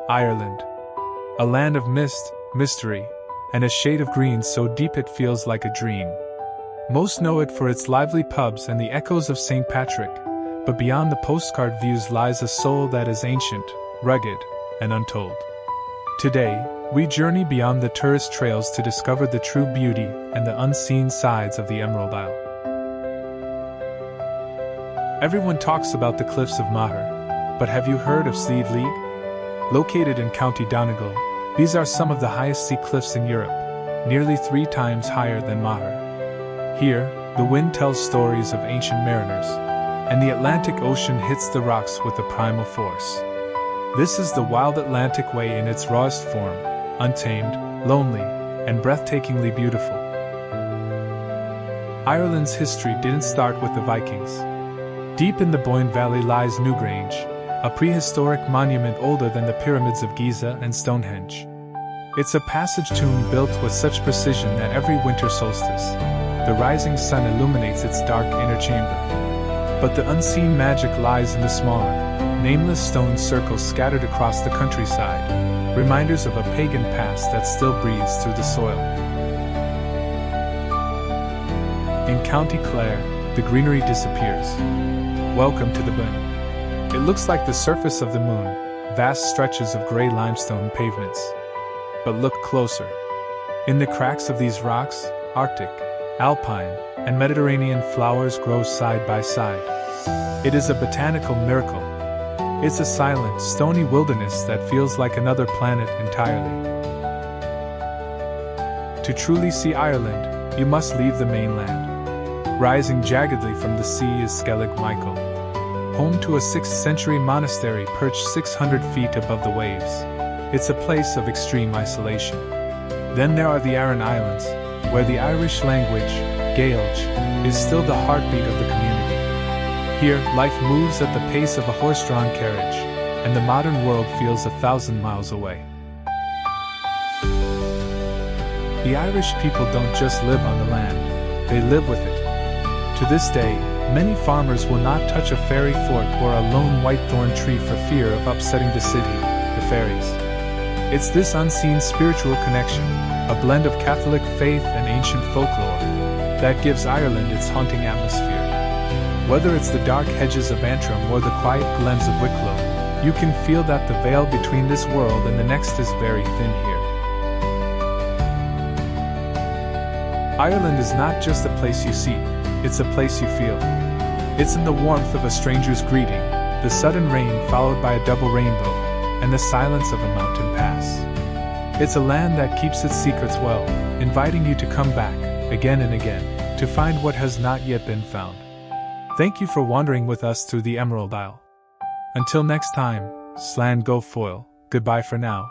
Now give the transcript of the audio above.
Ireland. A land of mist, mystery, and a shade of green so deep it feels like a dream. Most know it for its lively pubs and the echoes of St. Patrick, but beyond the postcard views lies a soul that is ancient, rugged, and untold. Today, we journey beyond the tourist trails to discover the true beauty and the unseen sides of the Emerald Isle. Everyone talks about the Cliffs of Moher, but have you heard of Slieve League? Located in County Donegal, these are some of the highest sea cliffs in Europe, nearly 3 times higher than Moher. Here, the wind tells stories of ancient mariners, and the Atlantic Ocean hits the rocks with a primal force. This is the wild Atlantic way in its rawest form, untamed, lonely, and breathtakingly beautiful. Ireland's history didn't start with the Vikings. Deep in the Boyne Valley lies Newgrange, a prehistoric monument older than the Pyramids of Giza and Stonehenge. It's a passage tomb built with such precision that every winter solstice, the rising sun illuminates its dark inner chamber. But the unseen magic lies in the smaller, nameless stone circles scattered across the countryside, reminders of a pagan past that still breathes through the soil. In County Clare, the greenery disappears. Welcome to the Burren. It looks like the surface of the moon, vast stretches of gray limestone pavements. But look closer. In the cracks of these rocks, Arctic, Alpine, and Mediterranean flowers grow side by side. It is a botanical miracle. It's a silent, stony wilderness that feels like another planet entirely. To truly see Ireland, you must leave the mainland. Rising jaggedly from the sea is Slieve Michael, home to a 6th century monastery perched 600 feet above the waves. It's a place of extreme isolation. Then there are the Aran Islands, where the Irish language, Gaelic, is still the heartbeat of the community. Here, life moves at the pace of a horse-drawn carriage, and the modern world feels 1,000 miles away. The Irish people don't just live on the land, they live with it. To this day, many farmers will not touch a fairy fort or a lone whitethorn tree for fear of upsetting the city, the fairies. It's this unseen spiritual connection, a blend of Catholic faith and ancient folklore, that gives Ireland its haunting atmosphere. Whether it's the dark hedges of Antrim or the quiet glens of Wicklow, you can feel that the veil between this world and the next is very thin here. Ireland is not just a place you see, it's a place you feel. It's in the warmth of a stranger's greeting, the sudden rain followed by a double rainbow, and the silence of a mountain pass. It's a land that keeps its secrets well, inviting you to come back, again and again, to find what has not yet been found. Thank you for wandering with us through the Emerald Isle. Until next time, Slán go foil, goodbye for now.